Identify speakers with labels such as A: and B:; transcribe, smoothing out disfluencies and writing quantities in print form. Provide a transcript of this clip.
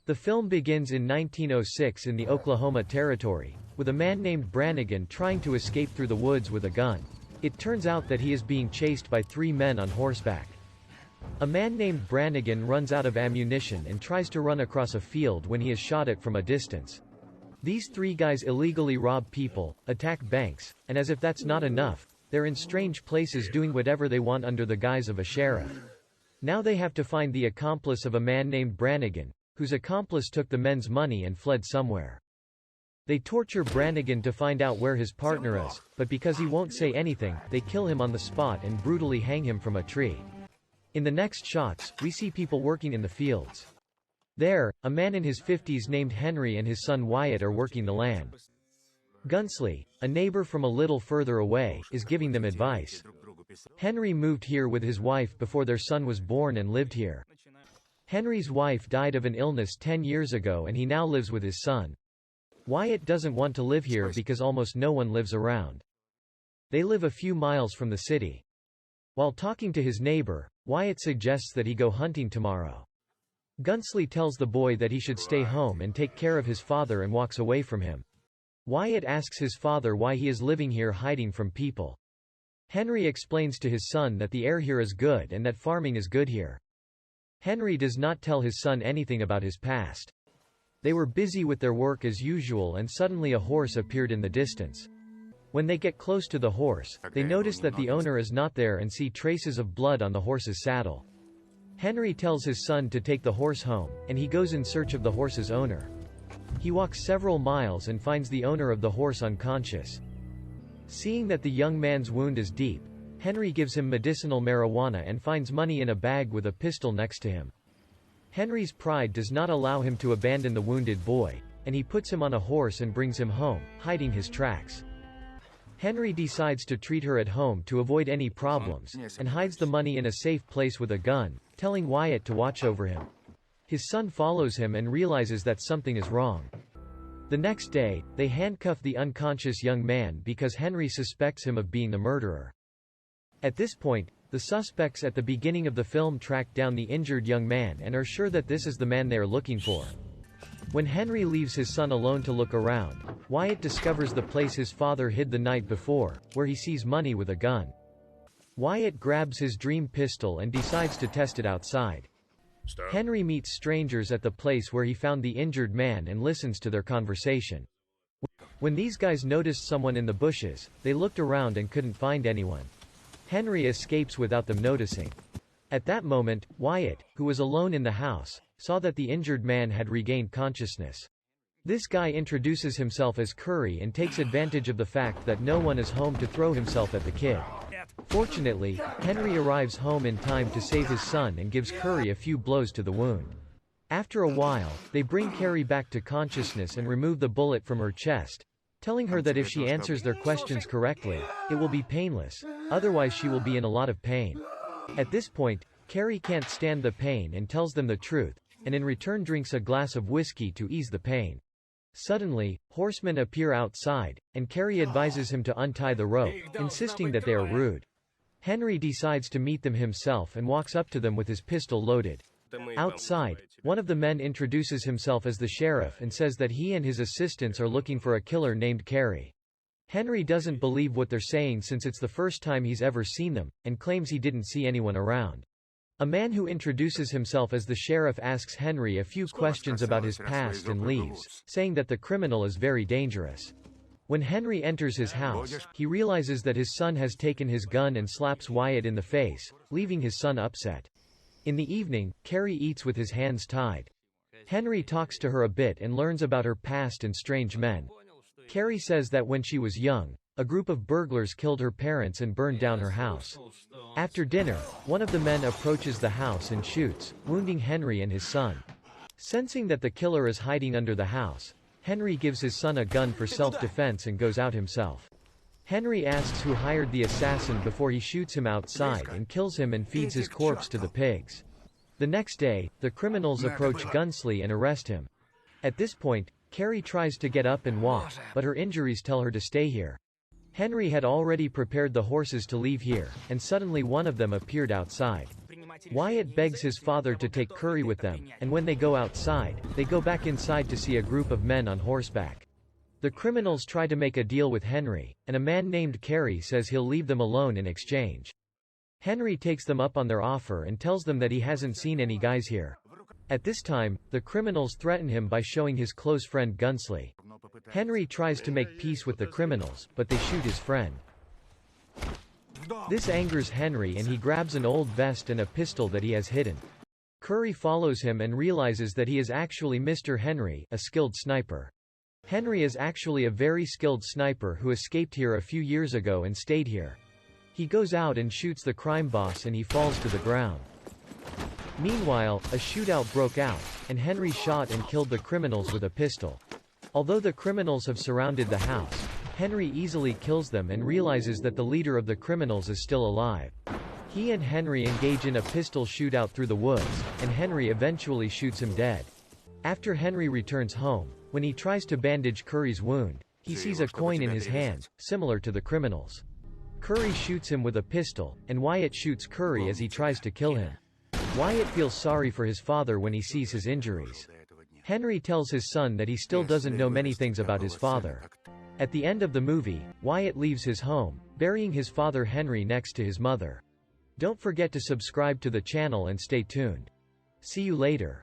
A: The film begins in 1906 in the Oklahoma Territory, with a man named Brannigan trying to escape through the woods with a gun. It turns out that he is being chased by 3 men on horseback. A man named Brannigan runs out of ammunition and tries to run across a field when he is shot at from a distance. These 3 guys illegally rob people, attack banks, and as if that's not enough, they're in strange places doing whatever they want under the guise of a sheriff. Now they have to find the accomplice of a man named Brannigan, whose accomplice took the men's money and fled somewhere. They torture Brannigan to find out where his partner is, but because he won't say anything, they kill him on the spot and brutally hang him from a tree. In the next shots, we see people working in the fields. There, a man in his 50s named Henry and his son Wyatt are working the land. Gunslinger, a neighbor from a little further away, is giving them advice. Henry moved here with his wife before their son was born and lived here. Henry's wife died of an illness 10 years ago and he now lives with his son. Wyatt doesn't want to live here because almost no one lives around. They live a few miles from the city. While talking to his neighbor, Wyatt suggests that he go hunting tomorrow. Gunslinger tells the boy that he should stay home and take care of his father and walks away from him. Wyatt asks his father why he is living here hiding from people. Henry explains to his son that the air here is good and that farming is good here. Henry does not tell his son anything about his past. They were busy with their work as usual and suddenly a horse appeared in the distance. When they get close to the horse, they notice that the owner is not there and see traces of blood on the horse's saddle. Henry tells his son to take the horse home, and he goes in search of the horse's owner. He walks several miles and finds the owner of the horse unconscious. Seeing that the young man's wound is deep, Henry gives him medicinal marijuana and finds money in a bag with a pistol next to him. Henry's pride does not allow him to abandon the wounded boy, and he puts him on a horse and brings him home, hiding his tracks. Henry decides to treat her at home to avoid any problems, and hides the money in a safe place with a gun, telling Wyatt to watch over him. His son follows him and realizes that something is wrong. The next day, they handcuff the unconscious young man because Henry suspects him of being the murderer. At this point, the suspects at the beginning of the film track down the injured young man and are sure that this is the man they are looking for. When Henry leaves his son alone to look around, Wyatt discovers the place his father hid the night before, where he sees money with a gun. Wyatt grabs his dream pistol and decides to test it outside. Henry meets strangers at the place where he found the injured man and listens to their conversation. When these guys noticed someone in the bushes, they looked around and couldn't find anyone. Henry escapes without them noticing. At that moment, Wyatt, who was alone in the house, saw that the injured man had regained consciousness. This guy introduces himself as Curry and takes advantage of the fact that no one is home to throw himself at the kid. Fortunately, Henry arrives home in time to save his son and gives Curry a few blows to the wound. After a while, they bring Carrie back to consciousness and remove the bullet from her chest, telling her that if she answers their questions correctly, it will be painless, otherwise she will be in a lot of pain. At this point, Carrie can't stand the pain and tells them the truth, and in return drinks a glass of whiskey to ease the pain. Suddenly, horsemen appear outside, and Carrie advises him to untie the rope, insisting that they are rude. Henry decides to meet them himself and walks up to them with his pistol loaded. Outside, one of the men introduces himself as the sheriff and says that he and his assistants are looking for a killer named Carrie. Henry doesn't believe what they're saying since it's the first time he's ever seen them, and claims he didn't see anyone around. A man who introduces himself as the sheriff asks Henry a few questions about his past and leaves, saying that the criminal is very dangerous. When Henry enters his house, he realizes that his son has taken his gun and slaps Wyatt in the face, leaving his son upset. In the evening, Carrie eats with his hands tied. Henry talks to her a bit and learns about her past and strange men. Carrie says that when she was young, a group of burglars killed her parents and burned down her house. After dinner, one of the men approaches the house and shoots, wounding Henry and his son. Sensing that the killer is hiding under the house, Henry gives his son a gun for self-defense and goes out himself. Henry asks who hired the assassin before he shoots him outside and kills him and feeds his corpse to the pigs. The next day, the criminals approach Gunslinger and arrest him. At this point, Carrie tries to get up and walk, but her injuries tell her to stay here. Henry had already prepared the horses to leave here, and suddenly one of them appeared outside. Wyatt begs his father to take Curry with them, and when they go outside, they go back inside to see a group of men on horseback. The criminals try to make a deal with Henry, and a man named Carey says he'll leave them alone in exchange. Henry takes them up on their offer and tells them that he hasn't seen any guys here. At this time, the criminals threaten him by showing his close friend Gunslinger. Henry tries to make peace with the criminals, but they shoot his friend. This angers Henry and he grabs an old vest and a pistol that he has hidden. Curry follows him and realizes that he is actually Mr. Henry, a skilled sniper. Henry is actually a very skilled sniper who escaped here a few years ago and stayed here. He goes out and shoots the crime boss and he falls to the ground. Meanwhile, a shootout broke out, and Henry shot and killed the criminals with a pistol. Although the criminals have surrounded the house, Henry easily kills them and realizes that the leader of the criminals is still alive. He and Henry engage in a pistol shootout through the woods, and Henry eventually shoots him dead. After Henry returns home, when he tries to bandage Curry's wound, he sees a coin in his hand, similar to the criminals. Curry shoots him with a pistol, and Wyatt shoots Curry as he tries to kill him. Wyatt feels sorry for his father when he sees his injuries. Henry tells his son that he still doesn't know many things about his father. At the end of the movie, Wyatt leaves his home, burying his father Henry next to his mother. Don't forget to subscribe to the channel and stay tuned. See you later.